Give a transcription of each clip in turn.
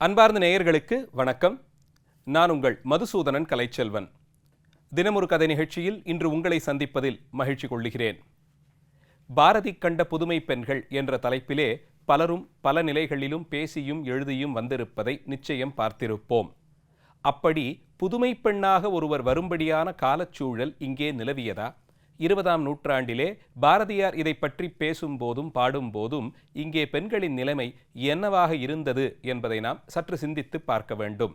அன்பார்ந்த நேயர்களுக்கு வணக்கம். நான் உங்கள் மதுசூதனன் கலைச்செல்வன். தினமொரு கதை நிகழ்ச்சியில் இன்று உங்களை சந்திப்பதில் மகிழ்ச்சி கொள்கிறேன். பாரதி கண்ட புதுமை பெண்கள் என்ற தலைப்பிலே பலரும் பல நிலைகளிலும் பேசியும் எழுதியும் வந்திருப்பதை நிச்சயம் பார்த்திருப்போம். அப்படி புதுமை பெண்ணாக ஒருவர் வரும்படியான காலச்சூழல் இங்கே நிலவியதா? 20ஆம் நூற்றாண்டிலே பாரதியார் இதை பற்றி பேசும்போதும் பாடும்போதும் இங்கே பெண்களின் நிலைமை என்னவாக இருந்தது என்பதை நாம் சற்று சிந்தித்து பார்க்க வேண்டும்.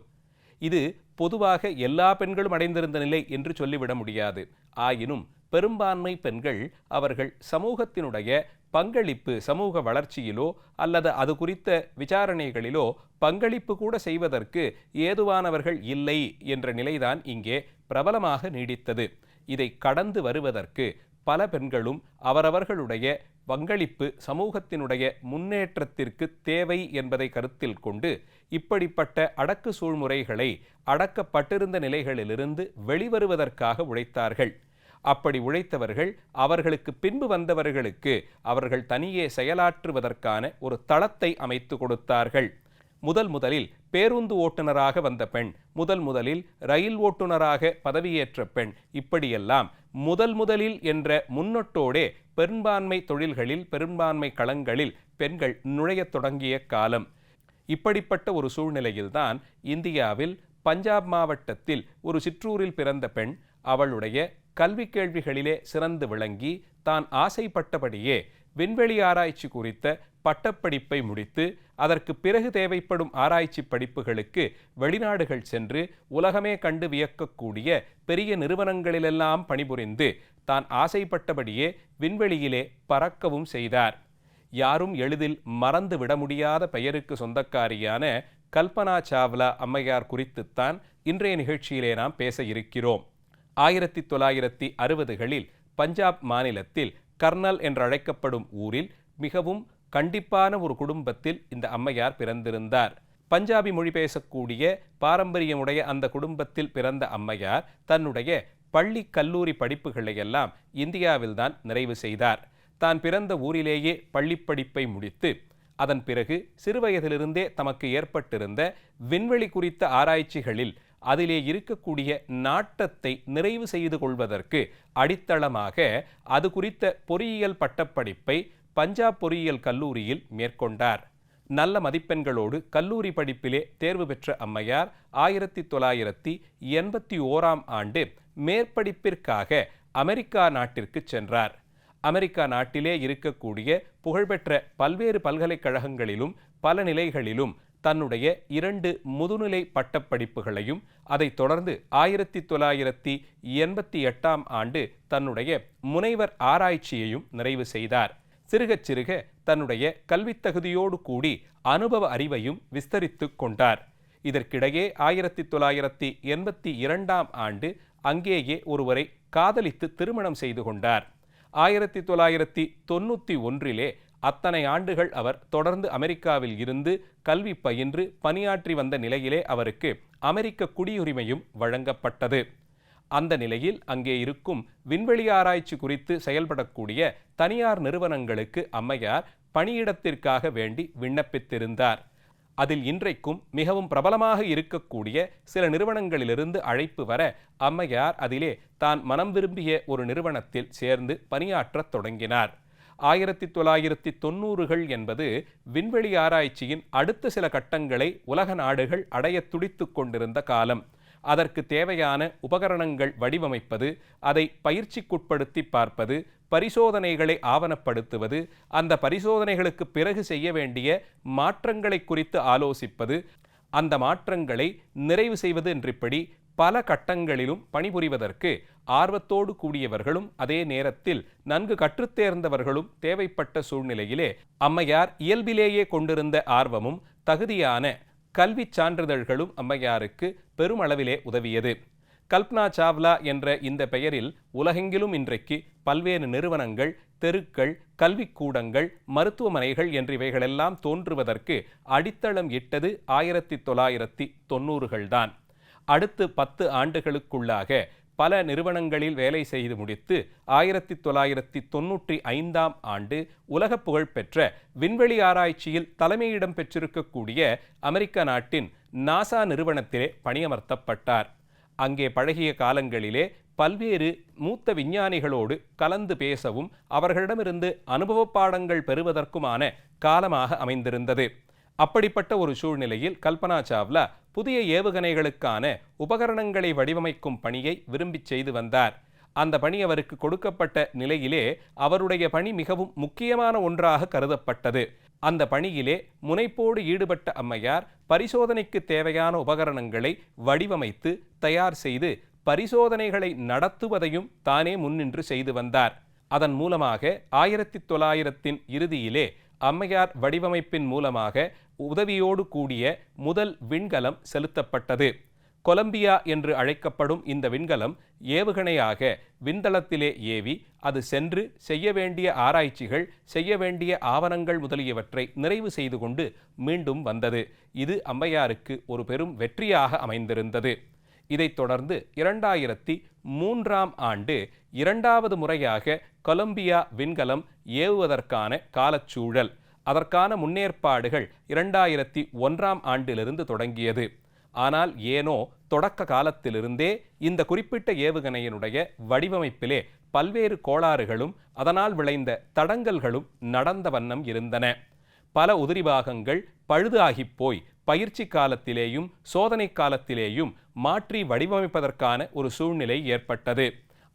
இது பொதுவாக எல்லா பெண்களும் அடைந்திருந்த நிலை என்று சொல்லிவிட முடியாது. ஆயினும் பெரும்பான்மை பெண்கள் அவர்கள் சமூகத்தினுடைய பங்களிப்பு, சமூக வளர்ச்சியிலோ அல்லது அது குறித்த விசாரணைகளிலோ பங்களிப்பு கூட செய்வதற்கு ஏதுவானவர்கள் இல்லை என்ற நிலைதான் இங்கே பிரபலமாக நீடித்தது. இதை கடந்து வருவதற்கு பல பெண்களும் அவரவர்களுடைய பங்களிப்பு சமூகத்தினுடைய முன்னேற்றத்திற்கு தேவை என்பதை கருத்தில் கொண்டு இப்படிப்பட்ட அடக்கு சூழ்முறைகளை அடக்கப்பட்டிருந்த நிலைகளிலிருந்து வெளிவருவதற்காக உழைத்தார்கள். அப்படி உழைத்தவர்கள் அவர்களுக்கு பின்பு வந்தவர்களுக்கு அவர்கள் தனியே செயலாற்றுவதற்கான ஒரு தளத்தை அமைத்து கொடுத்தார்கள். முதலில் பேருந்து ஓட்டுநராக வந்த பெண், முதலில் ரயில் ஓட்டுநராக பதவியேற்ற பெண், இப்படியெல்லாம் முதலில் என்ற முன்னொட்டோடே பெரும்பான்மை தொழில்களில், பெரும்பான்மை களங்களில் பெண்கள் நுழையத் தொடங்கிய காலம். இப்படிப்பட்ட ஒரு சூழ்நிலையில்தான் இந்தியாவில் பஞ்சாப் மாவட்டத்தில் ஒரு சிற்றூரில் பிறந்த பெண் அவளுடைய கல்வி கேள்விகளிலே சிறந்து விளங்கி தான் ஆசைப்பட்டபடியே விண்வெளி ஆராய்ச்சி குறித்த பட்டப்படிப்பை முடித்து அதற்கு பிறகு தேவைப்படும் ஆராய்ச்சி படிப்புகளுக்கு வெளிநாடுகள் சென்று உலகமே கண்டு வியக்கக்கூடிய பெரிய நிறுவனங்களிலெல்லாம் பணிபுரிந்து தான் ஆசைப்பட்டபடியே விண்வெளியிலே பறக்கவும் செய்தார். யாரும் எளிதில் மறந்து விட முடியாத பெயருக்கு சொந்தக்காரியான கல்பனா சாவ்லா அம்மையார் குறித்துத்தான் இன்றைய நிகழ்ச்சியிலே நாம் பேச இருக்கிறோம். 1960களில் பஞ்சாப் மாநிலத்தில் கர்னல் என்றழைக்கப்படும் ஊரில் மிகவும் கண்டிப்பான ஒரு குடும்பத்தில் இந்த அம்மையார் பிறந்திருந்தார். பஞ்சாபி மொழி பேசக்கூடிய பாரம்பரியமுடைய அந்த குடும்பத்தில் பிறந்த அம்மையார் தன்னுடைய பள்ளி கல்லூரி படிப்புகளை எல்லாம் இந்தியாவில்தான் நிறைவு செய்தார். தான் பிறந்த ஊரிலேயே பள்ளிப்படிப்பை முடித்து அதன் பிறகு சிறுவயதிலிருந்தே தமக்கு ஏற்பட்டிருந்த விண்வெளி குறித்த ஆராய்ச்சிகளில் அதிலே இருக்கக்கூடிய நாட்டத்தை நிறைவு செய்து கொள்வதற்கு அடித்தளமாக அது குறித்த பொறியியல் பட்டப்படிப்பை பஞ்சாப் பொறியியல் கல்லூரியில் மேற்கொண்டார். நல்ல மதிப்பெண்களோடு கல்லூரி படிப்பிலே தேர்வு பெற்ற அம்மையார் 1981ஆம் ஆண்டு மேற்படிப்பிற்காக அமெரிக்கா நாட்டிற்கு சென்றார். அமெரிக்கா நாட்டிலே இருக்கக்கூடிய புகழ்பெற்ற பல்வேறு பல்கலைக்கழகங்களிலும் பல நிலைகளிலும் தன்னுடைய 2 முதுநிலை பட்டப்படிப்புகளையும் அதைத் தொடர்ந்து 1988ஆம் ஆண்டு தன்னுடைய முனைவர் ஆராய்ச்சியையும் நிறைவு செய்தார். சிறுக சிறுக தன்னுடைய கல்வித் தகுதியோடு கூடி அனுபவ அறிவையும் விஸ்தரித்து கொண்டார். இதற்கிடையே 1982ஆம் ஆண்டு அங்கேயே ஒருவரை காதலித்து திருமணம் செய்து கொண்டார். 1991லே அத்தனை ஆண்டுகள் அவர் தொடர்ந்து அமெரிக்காவில் இருந்து கல்வி பயின்று பணியாற்றி வந்த நிலையிலே அவருக்கு அமெரிக்க குடியுரிமையும் வழங்கப்பட்டது. அந்த நிலையில் அங்கே இருக்கும் விண்வெளி ஆராய்ச்சி குறித்து செயல்படக்கூடிய தனியார் நிறுவனங்களுக்கு அம்மையார் பணியிடத்திற்காக வேண்டி விண்ணப்பித்திருந்தார். அதில் இன்றைக்கும் மிகவும் பிரபலமாக இருக்கக்கூடிய சில நிறுவனங்களிலிருந்து அழைப்பு வர அம்மையார் அதிலே தான் மனம் விரும்பிய ஒரு நிறுவனத்தில் சேர்ந்து பணியாற்றத் தொடங்கினார். 1990கள் என்பது விண்வெளி ஆராய்ச்சியின் அடுத்த சில கட்டங்களை உலக நாடுகள் அடைய துடித்து கொண்டிருந்த காலம். அதற்கு தேவையான உபகரணங்கள் வடிவமைப்பது, அதை பயிற்சிக்குட்படுத்தி பார்ப்பது, பரிசோதனைகளை ஆவணப்படுத்துவது, அந்த பரிசோதனைகளுக்கு பிறகு செய்ய வேண்டிய மாற்றங்களை குறித்து ஆலோசிப்பது, அந்த மாற்றங்களை நிறைவு செய்வது என்றிப்படி பல கட்டங்களிலும் பணிபுரிவதற்கு ஆர்வத்தோடு கூடியவர்களும் அதே நேரத்தில் நன்கு கற்றுத்தேர்ந்தவர்களும் தேவைப்பட்ட சூழ்நிலையிலே அம்மையார் இயல்பிலேயே கொண்டிருந்த ஆர்வமும் தகுதியான கல்வி சான்றிதழ்களும் அம்மையாருக்கு பெருமளவிலே உதவியது. கல்பனா சாவ்லா என்ற இந்த பெயரில் உலகெங்கிலும் இன்றைக்கு பல்வேறு நிறுவனங்கள், தெருக்கள், கல்விக்கூடங்கள், மருத்துவமனைகள் என்றிவைகளெல்லாம் தோன்றுவதற்கு அடித்தளம் இட்டது 1990கள் தான். அடுத்து 10 ஆண்டுகளுக்குள்ளாக பல நிறுவனங்களில் வேலை செய்து முடித்து 1995ஆம் ஆண்டு உலக புகழ்பெற்ற விண்வெளி ஆராய்ச்சியில் தலைமையிடம் பெற்றிருக்கக்கூடிய அமெரிக்க நாட்டின் நாசா நிறுவனத்திலே பணியமர்த்தப்பட்டார். அங்கே பழகிய காலங்களிலே பல்வேறு மூத்த விஞ்ஞானிகளோடு கலந்து பேசவும் அவர்களிடமிருந்து அனுபவ பாடங்கள் பெறுவதற்குமான காலமாக அமைந்திருந்தது. அப்படிப்பட்ட ஒரு சூழ்நிலையில் கல்பனா சாவ்லா புதிய ஏவுகணைகளுக்கான உபகரணங்களை வடிவமைக்கும் பணியை விரும்பி செய்து வந்தார். அந்த பணி அவருக்கு கொடுக்கப்பட்ட நிலையிலே அவருடைய பணி மிகவும் முக்கியமான ஒன்றாக கருதப்பட்டது. அந்த பணியிலே முனைப்போடு ஈடுபட்ட அம்மையார் பரிசோதனைக்கு தேவையான உபகரணங்களை வடிவமைத்து தயார் செய்து பரிசோதனைகளை நடத்துவதையும் தானே முன்னின்று செய்து வந்தார். அதன் மூலமாக 1900 இறுதியிலே அம்மையார் வடிவமைப்பின் மூலமாக உதவியோடு கூடிய முதல் விண்கலம் செலுத்தப்பட்டது. கொலம்பியா என்று அழைக்கப்படும் இந்த விண்கலம் ஏவுகணையாக விண்தளத்திலே ஏவி அது சென்று செய்ய வேண்டிய ஆராய்ச்சிகள், செய்ய வேண்டிய ஆவணங்கள் முதலியவற்றை நிறைவு செய்து கொண்டு மீண்டும் வந்தது. இது அம்மையாருக்கு ஒரு பெரும் வெற்றியாக அமைந்திருந்தது. இதைத் தொடர்ந்து 2003ஆம் ஆண்டு இரண்டாவது முறையாக கொலம்பியா விண்கலம் ஏவுவதற்கான காலச்சூழல், அதற்கான முன்னேற்பாடுகள் 2001ஆம் ஆண்டிலிருந்து தொடங்கியது. ஆனால் ஏனோ தொடக்க காலத்திலிருந்தே இந்த குறிப்பிட்ட ஏவுகணையினுடைய வடிவமைப்பிலே பல்வேறு கோளாறுகளும் அதனால் விளைந்த தடங்கல்களும் நடந்த வண்ணம் இருந்தன. பல உதிரிபாகங்கள் பழுதாகிப் போய் பயிற்சி காலத்திலேயும் சோதனை காலத்திலேயும் மாற்றி வடிவமைப்பதற்கான ஒரு சூழ்நிலை ஏற்பட்டது.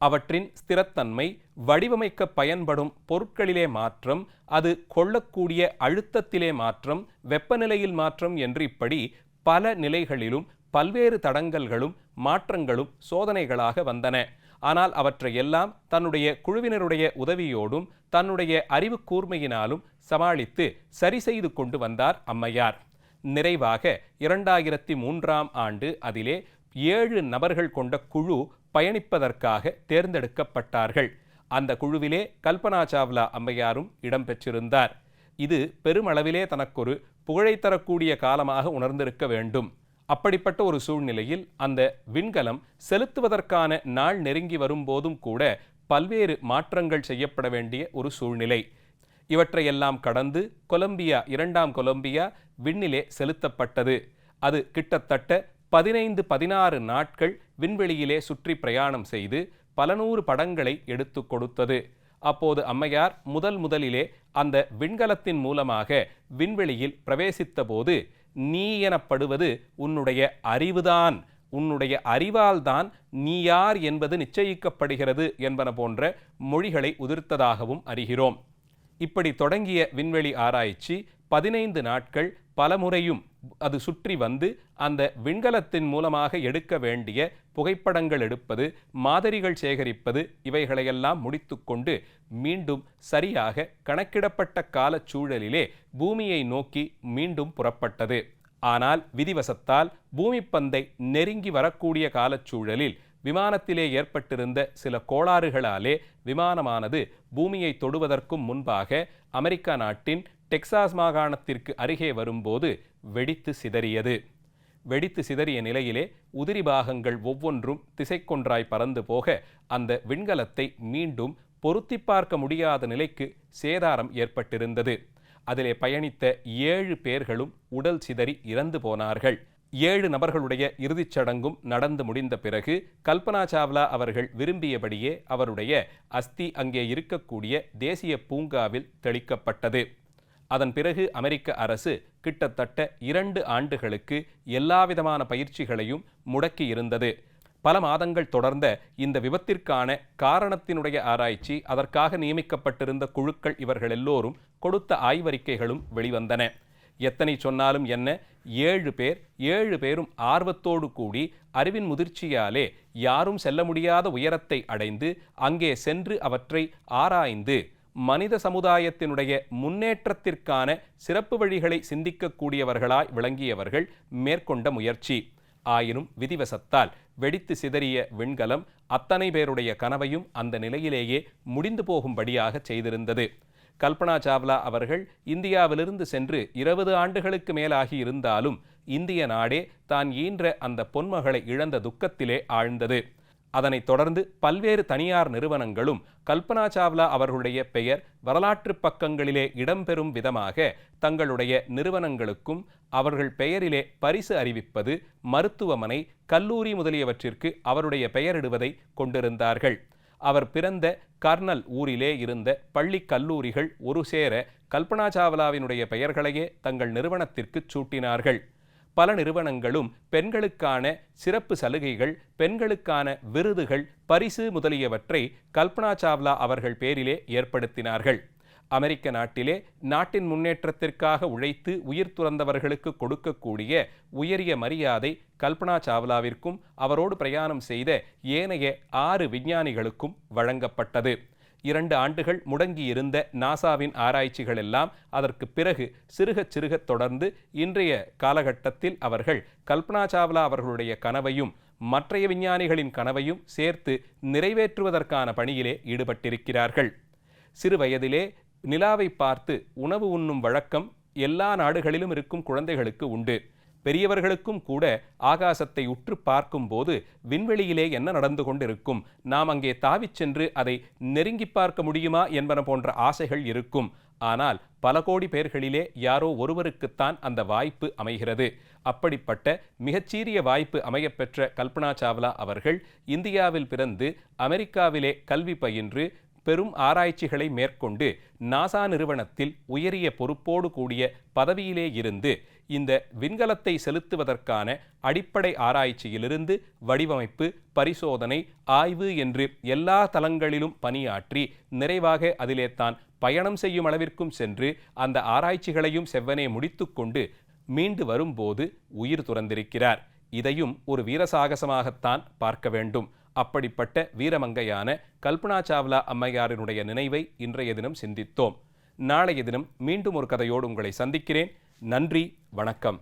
அவற்றின் ஸ்திரத்தன்மை, வடிவமைக்க பயன்படும் பொருட்களிலே மாற்றம், அது கொள்ளக்கூடிய அழுத்தத்திலே மாற்றம், வெப்பநிலையில் மாற்றம் என்று இப்படி பல நிலைகளிலும் பல்வேறு தடங்கல்களும் மாற்றங்களும் சோதனைகளாக வந்தன. ஆனால் அவற்றையெல்லாம் தன்னுடைய குழுவினருடைய உதவியோடும் தன்னுடைய அறிவு கூர்மையினாலும் சமாளித்து சரி செய்து கொண்டு வந்தார் அம்மையார். நிறைவாக 2003ஆம் ஆண்டு அதிலே 7 நபர்கள் கொண்ட குழு பயணிப்பதற்காக தேர்ந்தெடுக்கப்பட்டார்கள். அந்த குழுவிலே கல்பனா சாவ்லா அம்மையாரும் இடம்பெற்றிருந்தார். இது பெருமளவிலே தனக்கொரு புகழை தரக்கூடிய காலமாக உணர்ந்திருக்க வேண்டும். அப்படிப்பட்ட ஒரு சூழ்நிலையில் அந்த விண்கலம் செலுத்துவதற்கான நாள் நெருங்கி வரும்போதும் கூட பல்வேறு மாற்றங்கள் செய்யப்பட வேண்டிய ஒரு சூழ்நிலை. இவற்றையெல்லாம் கடந்து கொலம்பியா, 2ஆம் கொலம்பியா விண்ணிலே செலுத்தப்பட்டது. அது கிட்டத்தட்ட 15-16 நாட்கள் விண்வெளியிலே சுற்றி பிரயாணம் செய்து பல நூறு படங்களை எடுத்து கொடுத்தது. அப்போது அம்மையார் முதலிலே அந்த விண்கலத்தின் மூலமாக விண்வெளியில் பிரவேசித்த போது, நீ எனப்படுவது உன்னுடைய அறிவுதான், உன்னுடைய அறிவால்தான் நீ யார் என்பது நிச்சயிக்கப்படுகிறது என்பன போன்ற மொழிகளை உதிர்த்ததாகவும் அறிகிறோம். இப்படி தொடங்கிய விண்வெளி ஆராய்ச்சி 15 நாட்கள் பலமுறையும் அது சுற்றி வந்து அந்த விண்கலத்தின் மூலமாக எடுக்க வேண்டிய புகைப்படங்கள் எடுப்பது, மாதிரிகள் சேகரிப்பது, இவைகளையெல்லாம் முடித்து கொண்டு மீண்டும் சரியாக கணக்கிடப்பட்ட காலச்சூழலிலே பூமியை நோக்கி மீண்டும் புறப்பட்டது. ஆனால் விதிவசத்தால் பூமி பந்தை நெருங்கி வரக்கூடிய காலச்சூழலில் விமானத்திலே ஏற்பட்டிருந்த சில கோளாறுகளாலே விமானமானது பூமியை தொடுவதற்கும் முன்பாக அமெரிக்கா நாட்டின் டெக்சாஸ் மாகாணத்திற்கு அருகே வரும்போது வெடித்து சிதறியது. வெடித்து சிதறிய நிலையிலே உதிரி பாகங்கள் ஒவ்வொன்றும் திசைக்கொன்றாய் பறந்து போக அந்த விண்கலத்தை மீண்டும் பொருத்தி பார்க்க முடியாத நிலைக்கு சேதாரம் ஏற்பட்டிருந்தது. அதிலே பயணித்த 7 பேர்களும் உடல் சிதறி இறந்து போனார்கள். 7 நபர்களுடைய இறுதிச் சடங்கும் நடந்து முடிந்த பிறகு கல்பனா சாவ்லா அவர்கள் விரும்பியபடியே அவருடைய அஸ்தி அங்கே இருக்கக்கூடிய தேசிய பூங்காவில் தெளிக்கப்பட்டது. அதன் பிறகு அமெரிக்க அரசு கிட்டத்தட்ட 2 ஆண்டுகளுக்கு எல்லாவிதமான பயிற்சிகளையும் முடக்கி இருந்தது. பல மாதங்கள் தொடர்ந்த இந்த விபத்திற்கான காரணத்தினுடைய ஆராய்ச்சி, அதற்காக நியமிக்கப்பட்டிருந்த குழுக்கள் இவர்கள் எல்லோரும் கொடுத்த ஆய்வறிக்கைகளும் வெளிவந்தன. எத்தனை சொன்னாலும் என்ன, 7 பேரும் ஆர்வத்தோடு கூடி அறிவின் முதிர்ச்சியாலே யாரும் செல்ல முடியாத உயரத்தை அடைந்து அங்கே சென்று அவற்றை ஆராய்ந்து மனித சமுதாயத்தினுடைய முன்னேற்றத்திற்கான சிறப்பு வழிகளை சிந்திக்கக்கூடியவர்களாய் விளங்கியவர்கள் மேற்கொண்ட முயற்சி. ஆயினும் விதிவசத்தால் வெடித்து சிதறிய விண்கலம் அத்தனை பேருடைய கனவையும் அந்த நிலையிலேயே முடிந்து போகும்படியாக செய்திருந்தது. கல்பனா சாவ்லா அவர்கள் இந்தியாவிலிருந்து சென்று 20 ஆண்டுகளுக்கு மேலாகி இருந்தாலும் இந்திய நாடே தான் ஈன்ற அந்த பொன்மகளை இழந்த துக்கத்திலே ஆழ்ந்தது. அதனைத் தொடர்ந்து பல்வேறு தனியார் நிறுவனங்களும் கல்பனா சாவ்லா அவர்களுடைய பெயர் வரலாற்று பக்கங்களிலே இடம்பெறும் விதமாக தங்களுடைய நிறுவனங்களுக்கும் அவர்கள் பெயரிலே பரிசு அறிவிப்பது, மருத்துவமனை, கல்லூரி முதலியவற்றிற்கு அவருடைய பெயரிடுவதை கொண்டிருந்தார்கள். அவர் பிறந்த கர்னல் ஊரிலே இருந்த பள்ளி கல்லூரிகள் ஒரு சேர கல்பனா சாவ்லாவினுடைய பெயர்களையே தங்கள் நிறுவனத்திற்கு சூட்டினார்கள். பல நிறுவனங்களும் பெண்களுக்கான சிறப்பு சலுகைகள், பெண்களுக்கான விருதுகள், பரிசு முதலியவற்றை கல்பனா சாவ்லா அவர்கள் பேரிலே ஏற்படுத்தினார்கள். அமெரிக்க நாட்டிலே நாட்டின் முன்னேற்றத்திற்காக உழைத்து உயிர் துறந்தவர்களுக்கு கொடுக்கக்கூடிய உயரிய மரியாதை கல்பனா சாவ்லாவிற்கும் அவரோடு பிரயாணம் செய்த ஏனைய 6 விஞ்ஞானிகளுக்கும் வழங்கப்பட்டது. 2 ஆண்டுகள் முடங்கியிருந்த நாசாவின் ஆராய்ச்சிகள் எல்லாம் அதற்கு பிறகு சிறுக தொடர்ந்து இன்றைய காலகட்டத்தில் அவர்கள் கல்பனா சாவ்லா அவர்களுடைய கனவையும் மற்றைய விஞ்ஞானிகளின் கனவையும் சேர்த்து நிறைவேற்றுவதற்கான பணியிலே ஈடுபட்டிருக்கிறார்கள். சிறு வயதிலே நிலாவை பார்த்து உணவு உண்ணும் வழக்கம் எல்லா நாடுகளிலும் இருக்கும் குழந்தைகளுக்கு உண்டு. பெரியவர்களுக்கும் கூட ஆகாசத்தை உற்று பார்க்கும்போது விண்வெளியிலே என்ன நடந்து கொண்டிருக்கும், நாம் அங்கே தாவிச் சென்று அதை நெருங்கி பார்க்க முடியுமா என்பன போன்ற ஆசைகள் இருக்கும். ஆனால் பல கோடி பேர்களிலே யாரோ ஒருவருக்குத்தான் அந்த வாய்ப்பு அமைகிறது. அப்படிப்பட்ட மிகச்சீரிய வாய்ப்பு அமையப்பெற்ற கல்பனா சாவ்லா அவர்கள் இந்தியாவில் பிறந்து அமெரிக்காவிலே கல்வி பயின்று பெரும் ஆராய்ச்சிகளை மேற்கொண்டு நாசா நிறுவனத்தில் உயரிய பொறுப்போடு கூடிய பதவியிலே இருந்து இந்த விண்கலத்தை செலுத்துவதற்கான அடிப்படை ஆராய்ச்சியிலிருந்து வடிவமைப்பு, பரிசோதனை, ஆய்வு என்று எல்லா தளங்களிலும் பணியாற்றி நிறைவாக அதிலே தான் பயணம் செய்யும் அளவிற்கும் சென்று அந்த ஆராய்ச்சிகளையும் செவ்வனே முடித்துக்கொண்டு மீண்டு வரும்போது உயிர் துறந்திருக்கிறார். இதையும் ஒரு வீரசாகசமாகத்தான் பார்க்க வேண்டும். அப்படிப்பட்ட வீரமங்கையான கல்பனா சாவ்லா அம்மையாரினுடைய நினைவை இன்றைய தினம் சிந்தித்தோம். நாளைய தினம் மீண்டும் ஒரு கதையோடு உங்களை சந்திக்கிறேன். நன்றி, வணக்கம்.